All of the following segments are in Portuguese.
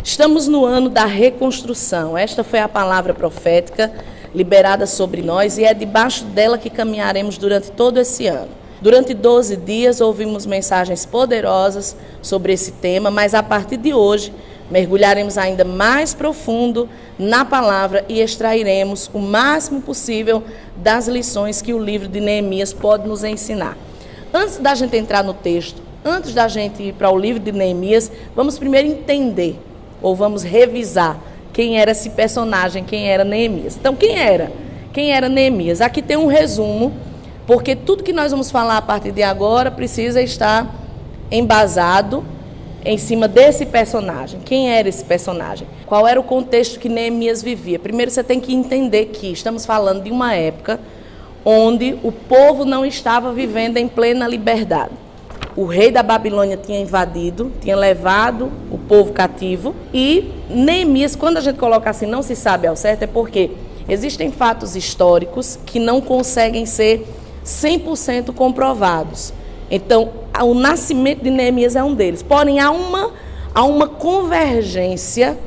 Estamos no ano da reconstrução. Esta foi a palavra profética liberada sobre nós e é debaixo dela que caminharemos durante todo esse ano. Durante 12 dias ouvimos mensagens poderosas sobre esse tema, mas a partir de hoje mergulharemos ainda mais profundo na palavra e extrairemos o máximo possível das lições que o livro de Neemias pode nos ensinar. Antes da gente entrar no texto, antes da gente ir para o livro de Neemias, vamos primeiro entender, ou vamos revisar quem era esse personagem, quem era Neemias. Então, quem era? Quem era Neemias? Aqui tem um resumo, porque tudo que nós vamos falar a partir de agora precisa estar embasado em cima desse personagem. Quem era esse personagem? Qual era o contexto que Neemias vivia? Primeiro você tem que entender que estamos falando de uma época onde o povo não estava vivendo em plena liberdade. O rei da Babilônia tinha invadido, tinha levado o povo cativo e Neemias, quando a gente coloca assim, não se sabe ao certo, é porque existem fatos históricos que não conseguem ser 100% comprovados. Então, o nascimento de Neemias é um deles. Porém, há uma convergência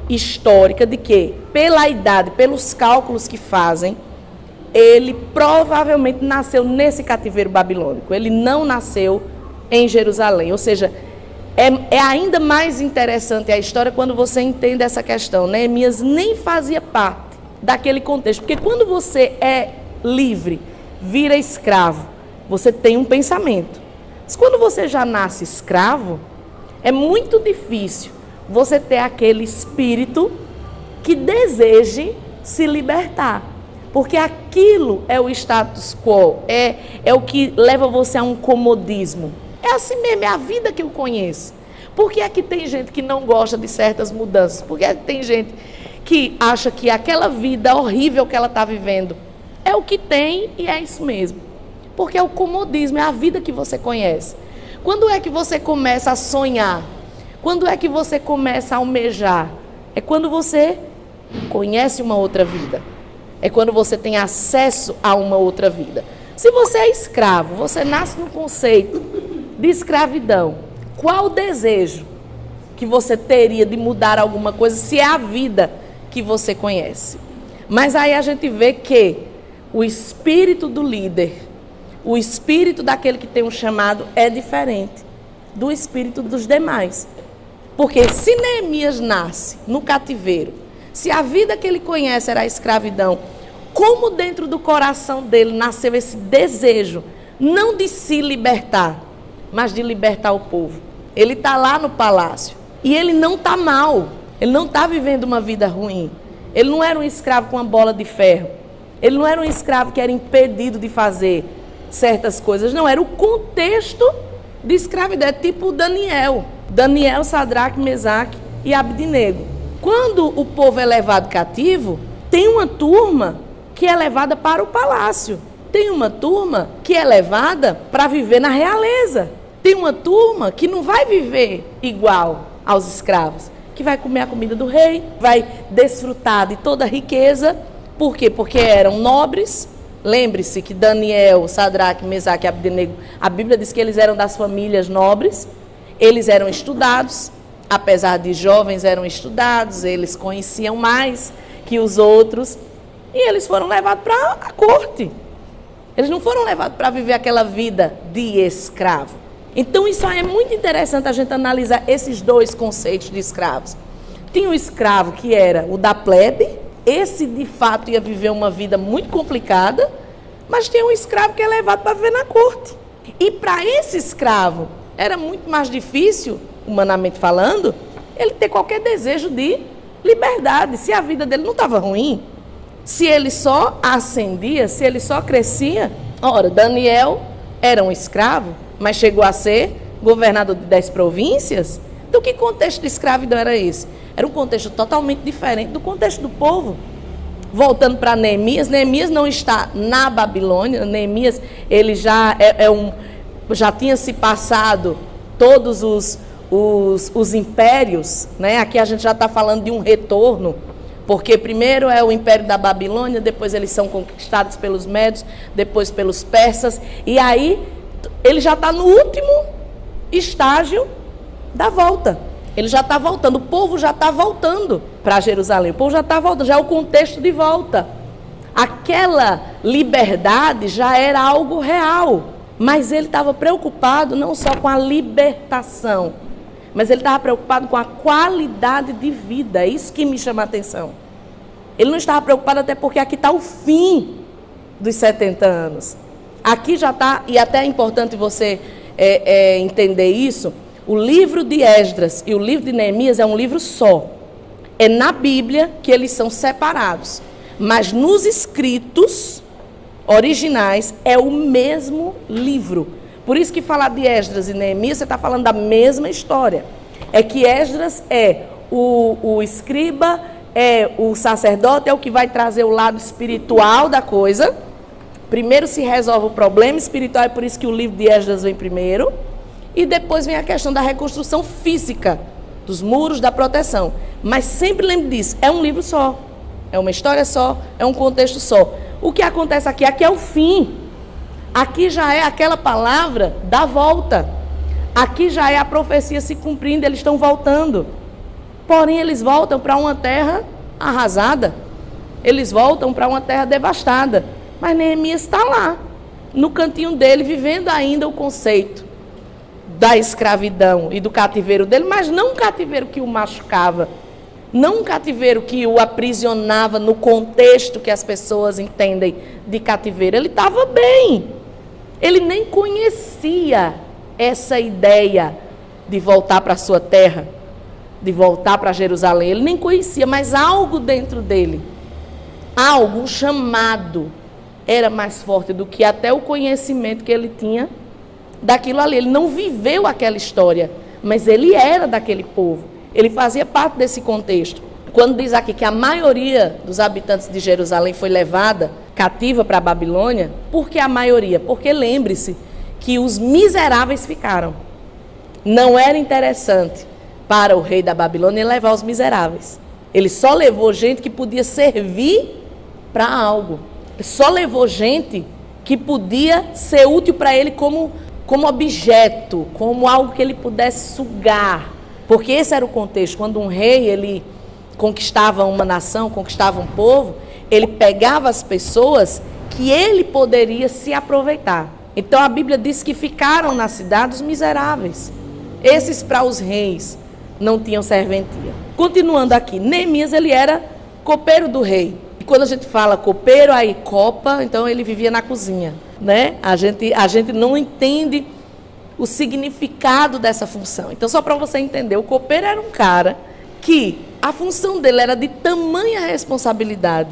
histórica de que, pela idade, pelos cálculos que fazem, ele provavelmente nasceu nesse cativeiro babilônico. Ele não nasceu em Jerusalém. Ou seja, é ainda mais interessante a história quando você entende essa questão. Neemias nem fazia parte daquele contexto. Porque quando você é livre, vira escravo, você tem um pensamento. Mas quando você já nasce escravo, é muito difícil você ter aquele espírito que deseje se libertar. Porque aquilo é o status quo, é o que leva você a um comodismo. É assim mesmo, é a vida que eu conheço. Por que é que tem gente que não gosta de certas mudanças? Por que é que tem gente que acha que aquela vida horrível que ela está vivendo é o que tem e é isso mesmo? Porque é o comodismo, é a vida que você conhece. Quando é que você começa a sonhar? Quando é que você começa a almejar? É quando você conhece uma outra vida. É quando você tem acesso a uma outra vida. Se você é escravo, você nasce no conceito de escravidão. Qual o desejo que você teria de mudar alguma coisa se é a vida que você conhece? Mas aí a gente vê que o espírito do líder, o espírito daquele que tem um chamado é diferente do espírito dos demais. Porque se Neemias nasce no cativeiro, se a vida que ele conhece era a escravidão, como dentro do coração dele nasceu esse desejo, não de se libertar, mas de libertar o povo. Ele está lá no palácio e ele não está mal, ele não está vivendo uma vida ruim. Ele não era um escravo com uma bola de ferro, ele não era um escravo que era impedido de fazer certas coisas, não, era o contexto de escravidão, tipo Daniel, Sadraque, Mesaque e Abdenego. Quando o povo é levado cativo, tem uma turma que é levada para o palácio, tem uma turma que é levada para viver na realeza, tem uma turma que não vai viver igual aos escravos, que vai comer a comida do rei, vai desfrutar de toda a riqueza. Por quê? Porque eram nobres. Lembre-se que Daniel, Sadraque, Mesaque e Abdenego, a Bíblia diz que eles eram das famílias nobres, eles eram estudados, apesar de jovens eram estudados, eles conheciam mais que os outros, e eles foram levados para a corte. Eles não foram levados para viver aquela vida de escravo. Então isso aí é muito interessante a gente analisar esses dois conceitos de escravos. Tinha o escravo que era o da plebe, esse de fato ia viver uma vida muito complicada, mas tem um escravo que é levado para viver na corte. E para esse escravo era muito mais difícil, humanamente falando, ele ter qualquer desejo de liberdade, se a vida dele não estava ruim, se ele só ascendia, se ele só crescia. Ora, Daniel era um escravo, mas chegou a ser governador de 10 províncias. Então, que contexto de escravidão era esse? Era um contexto totalmente diferente do contexto do povo. Voltando para Neemias, Neemias não está na Babilônia, Neemias ele já já tinha se passado todos os impérios, né? Aqui a gente já está falando de um retorno, porque primeiro é o império da Babilônia, depois eles são conquistados pelos médios, depois pelos persas, e aí ele já está no último estágio da volta. Ele já está voltando, o povo já está voltando para Jerusalém, o povo já está voltando, já é o contexto de volta. Aquela liberdade já era algo real, mas ele estava preocupado não só com a libertação, mas ele estava preocupado com a qualidade de vida. É isso que me chama a atenção. Ele não estava preocupado até porque aqui está o fim dos 70 anos. Aqui já está, e até é importante você entender isso, o livro de Esdras e o livro de Neemias é um livro só. É na Bíblia que eles são separados. Mas nos escritos originais é o mesmo livro. Por isso que falar de Esdras e Neemias, você está falando da mesma história. É que Esdras é o escriba, é o sacerdote, é o que vai trazer o lado espiritual da coisa. Primeiro se resolve o problema espiritual, é por isso que o livro de Esdras vem primeiro. E depois vem a questão da reconstrução física, dos muros, da proteção. Mas sempre lembre disso, é um livro só. É uma história só, é um contexto só. O que acontece aqui? Aqui é o fim. Aqui já é aquela palavra da volta. Aqui já é a profecia se cumprindo, eles estão voltando. Porém, eles voltam para uma terra arrasada. Eles voltam para uma terra devastada. Mas Neemias está lá, no cantinho dele, vivendo ainda o conceito da escravidão e do cativeiro dele, mas não um cativeiro que o machucava. Não um cativeiro que o aprisionava no contexto que as pessoas entendem de cativeiro. Ele estava bem. Ele nem conhecia essa ideia de voltar para a sua terra, de voltar para Jerusalém. Ele nem conhecia, mas algo dentro dele, algo, um chamado, era mais forte do que até o conhecimento que ele tinha daquilo ali. Ele não viveu aquela história, mas ele era daquele povo. Ele fazia parte desse contexto. Quando diz aqui que a maioria dos habitantes de Jerusalém foi levada cativa para a Babilônia, por que a maioria? Porque lembre-se que os miseráveis ficaram. Não era interessante para o rei da Babilônia levar os miseráveis. Ele só levou gente que podia servir para algo. Ele só levou gente que podia ser útil para ele como objeto, como algo que ele pudesse sugar. Porque esse era o contexto. Quando um rei, ele conquistava uma nação, conquistava um povo, ele pegava as pessoas que ele poderia se aproveitar. Então a Bíblia diz que ficaram na cidade os miseráveis. Esses para os reis não tinham serventia. Continuando aqui, Neemias, ele era copeiro do rei. E quando a gente fala copeiro, aí copa, então ele vivia na cozinha, né? A gente não entende o significado dessa função. Então, só para você entender, o copeiro era um cara que a função dele era de tamanha responsabilidade,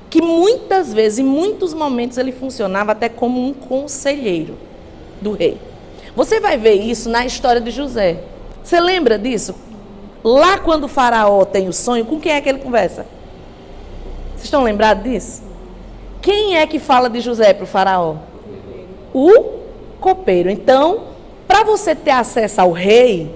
que muitas vezes, em muitos momentos, ele funcionava até como um conselheiro do rei. Você vai ver isso na história de José. Você lembra disso? Lá quando o faraó tem o sonho, com quem é que ele conversa? Vocês estão lembrados disso? Quem é que fala de José para o faraó? O copeiro. Então, para você ter acesso ao rei,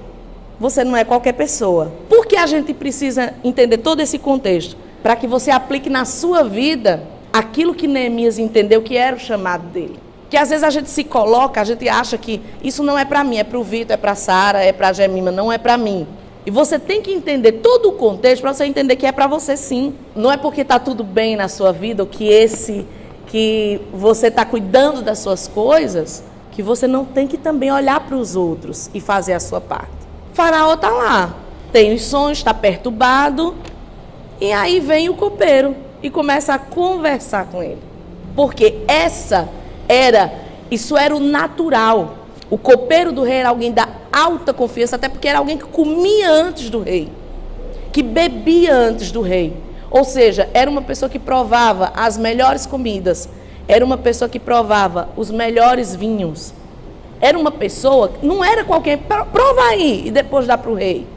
você não é qualquer pessoa. Por que a gente precisa entender todo esse contexto? Para que você aplique na sua vida aquilo que Neemias entendeu que era o chamado dele. Que às vezes a gente se coloca, a gente acha que isso não é para mim, é para o Vitor, é para a Sara, é para a Gemima, não é para mim. E você tem que entender todo o contexto para você entender que é para você sim. Não é porque está tudo bem na sua vida ou que você está cuidando das suas coisas, que você não tem que também olhar para os outros e fazer a sua parte. O faraó está lá, tem os sonhos, está perturbado, e aí vem o copeiro e começa a conversar com ele. Porque isso era o natural. O copeiro do rei era alguém da alta confiança, até porque era alguém que comia antes do rei, que bebia antes do rei. Ou seja, era uma pessoa que provava as melhores comidas, era uma pessoa que provava os melhores vinhos. Era uma pessoa, não era qualquer, prova aí e depois dá para o rei.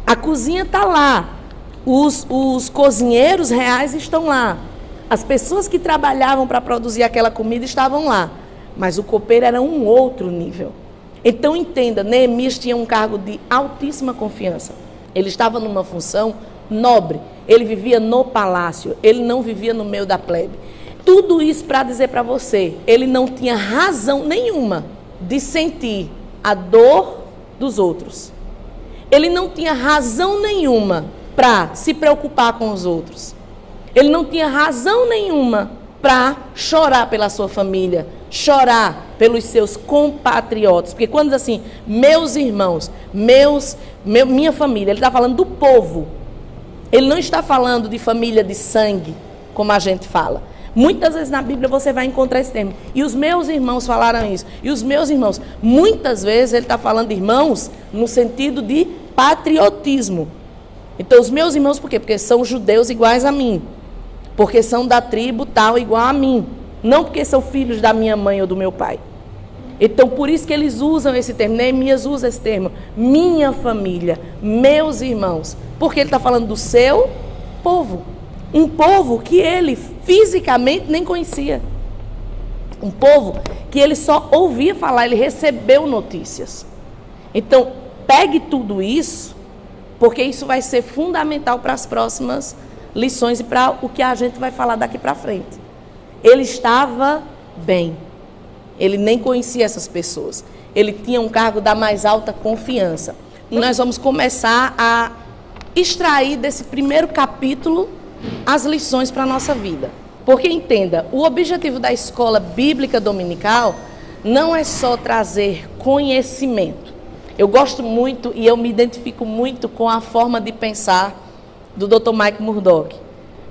A cozinha está lá, os cozinheiros reais estão lá. As pessoas que trabalhavam para produzir aquela comida estavam lá. Mas o copeiro era um outro nível. Então entenda, Neemias tinha um cargo de altíssima confiança. Ele estava numa função nobre. Ele vivia no palácio, ele não vivia no meio da plebe. Tudo isso para dizer para você, ele não tinha razão nenhuma de sentir a dor dos outros. Ele não tinha razão nenhuma para se preocupar com os outros. Ele não tinha razão nenhuma para chorar pela sua família, chorar pelos seus compatriotas. Porque quando diz assim, meus irmãos, minha família, ele está falando do povo. Ele não está falando de família de sangue, como a gente fala. Muitas vezes na Bíblia você vai encontrar esse termo. E os meus irmãos falaram isso. E os meus irmãos, muitas vezes ele está falando de irmãos no sentido de patriotismo. Então os meus irmãos, por quê? Porque são judeus iguais a mim. Porque são da tribo tal igual a mim. Não porque são filhos da minha mãe ou do meu pai. Então por isso que eles usam esse termo. Neemias usa esse termo. Minha família, meus irmãos. Porque ele está falando do seu povo. Um povo que ele fisicamente nem conhecia. Um povo que ele só ouvia falar, ele recebeu notícias. Então, pegue tudo isso, porque isso vai ser fundamental para as próximas lições e para o que a gente vai falar daqui para frente. Ele estava bem. Ele nem conhecia essas pessoas. Ele tinha um cargo da mais alta confiança. E nós vamos começar a extrair desse primeiro capítulo as lições para a nossa vida. Porque entenda, o objetivo da escola bíblica dominical não é só trazer conhecimento. Eu gosto muito e eu me identifico muito com a forma de pensar do Dr. Mike Murdock.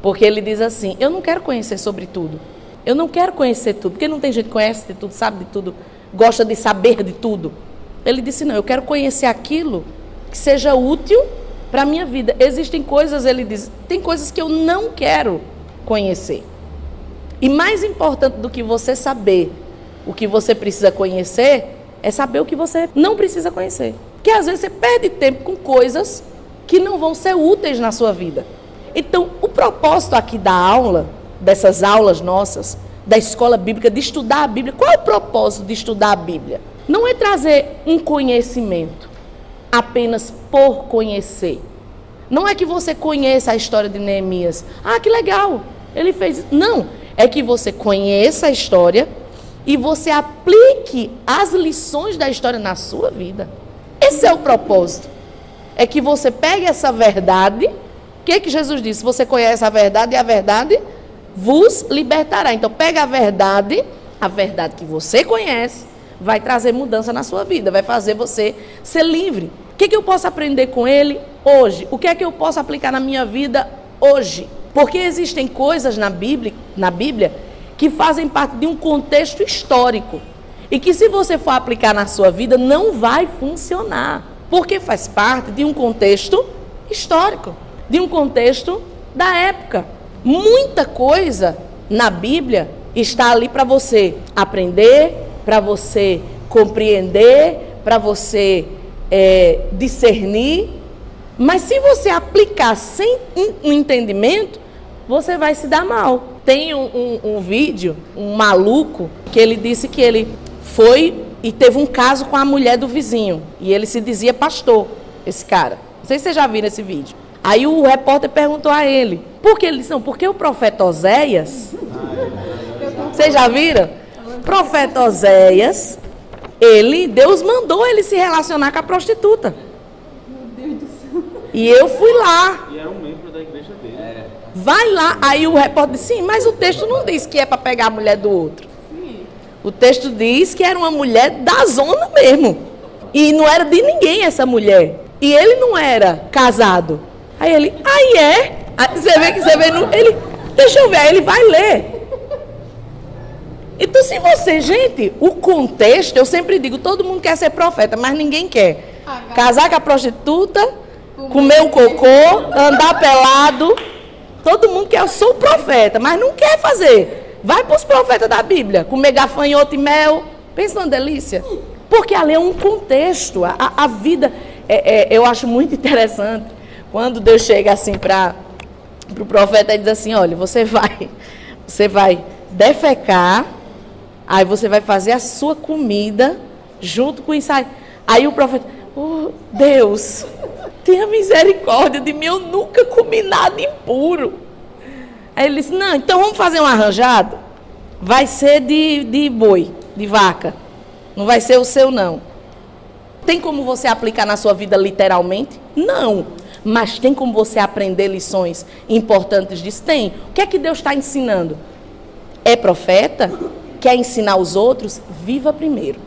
Porque ele diz assim, eu não quero conhecer sobre tudo. Eu não quero conhecer tudo. Porque não tem gente que conhece de tudo, sabe de tudo, gosta de saber de tudo. Ele disse, não, eu quero conhecer aquilo que seja útil para a minha vida. Existem coisas, ele diz, tem coisas que eu não quero conhecer. E mais importante do que você saber o que você precisa conhecer, é saber o que você não precisa conhecer. Porque às vezes você perde tempo com coisas que não vão ser úteis na sua vida. Então, o propósito aqui da aula, dessas aulas nossas, da escola bíblica, de estudar a Bíblia, qual é o propósito de estudar a Bíblia? Não é trazer um conhecimento apenas por conhecer. Não é que você conheça a história de Neemias. Ah, que legal, ele fez. Não, é que você conheça a história e você aplique as lições da história na sua vida. Esse é o propósito. É que você pegue essa verdade. O que Jesus disse? Você conhece a verdade e a verdade vos libertará. Então pega a verdade que você conhece, vai trazer mudança na sua vida, vai fazer você ser livre. O que eu posso aprender com ele hoje? O que é que eu posso aplicar na minha vida hoje? Porque existem coisas na Bíblia que fazem parte de um contexto histórico e que, se você for aplicar na sua vida, não vai funcionar, porque faz parte de um contexto histórico, de um contexto da época. Muita coisa na Bíblia está ali para você aprender, para você compreender, para você discernir. Mas se você aplicar sem um entendimento, você vai se dar mal. Tem um vídeo, um maluco, que ele disse que ele foi e teve um caso com a mulher do vizinho. E ele se dizia pastor, esse cara. Não sei se vocês já viram esse vídeo. Aí o repórter perguntou a ele, por que ele disse? Não, porque o profeta Oséias, vocês já viram? O profeta Oséias, Deus mandou ele se relacionar com a prostituta. Meu Deus do céu. E eu fui lá. E era um membro da igreja dele. Vai lá. Aí o repórter disse, sim, mas o texto não diz que é para pegar a mulher do outro. Sim. O texto diz que era uma mulher da zona mesmo. E não era de ninguém essa mulher. E ele não era casado. Aí ele, é? Aí você vê, ele, deixa eu ver, aí ele vai ler. Então, se você, gente, o contexto, eu sempre digo, todo mundo quer ser profeta, mas ninguém quer casar com a prostituta, comer o cocô, andar pelado. Todo mundo quer, eu sou profeta, mas não quer fazer. Vai para os profetas da Bíblia, comer gafanhoto e mel. Pensa numa delícia. Porque ali é um contexto. A vida, eu acho muito interessante, quando Deus chega assim para o profeta e diz assim, olha, você vai defecar, aí você vai fazer a sua comida junto com isso. Aí o profeta, oh, Deus, tenha misericórdia de mim, eu nunca comi nada impuro. Aí ele disse, não, então vamos fazer um arranjado. Vai ser de boi, de vaca. Não vai ser o seu, não. Tem como você aplicar na sua vida literalmente? Não. Mas tem como você aprender lições importantes disso? Tem. O que é que Deus está ensinando? É profeta? Quer ensinar os outros? Viva primeiro.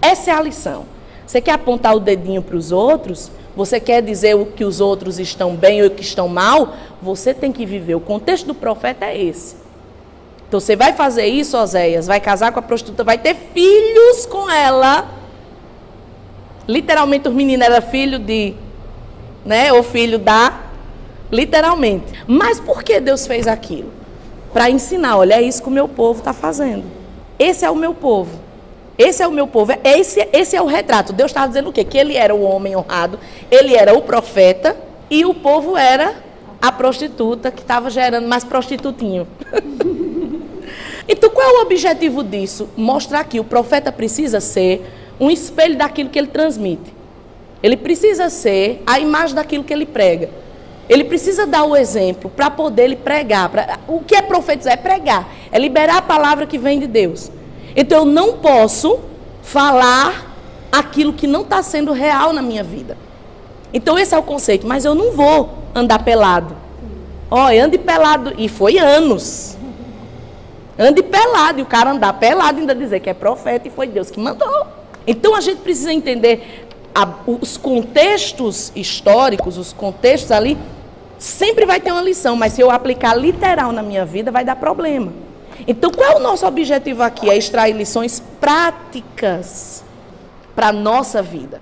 Essa é a lição. Você quer apontar o dedinho para os outros? Você quer dizer o que os outros estão bem ou o que estão mal? Você tem que viver. O contexto do profeta é esse. Então você vai fazer isso, Oséias, vai casar com a prostituta, vai ter filhos com ela. Literalmente os meninos eram filho de, né, ou filho da, literalmente. Mas por que Deus fez aquilo? Para ensinar, olha, é isso que o meu povo está fazendo. Esse é o meu povo. Esse é o meu povo, esse é o retrato. Deus estava dizendo o quê? Que ele era o homem honrado, ele era o profeta e o povo era a prostituta que estava gerando mais prostitutinho. Então, qual é o objetivo disso? Mostrar que o profeta precisa ser um espelho daquilo que ele transmite. Ele precisa ser a imagem daquilo que ele prega. Ele precisa dar o exemplo para poder ele pregar. O que é profetizar? É pregar. É liberar a palavra que vem de Deus. Então, eu não posso falar aquilo que não está sendo real na minha vida. Então, esse é o conceito. Mas eu não vou andar pelado. Olha, ande pelado. E foi anos. Ande pelado. E o cara andar pelado e ainda dizer que é profeta e foi Deus que mandou. Então, a gente precisa entender os contextos históricos, os contextos ali, sempre vai ter uma lição. Mas se eu aplicar literal na minha vida, vai dar problema. Então, qual é o nosso objetivo aqui? É extrair lições práticas para a nossa vida.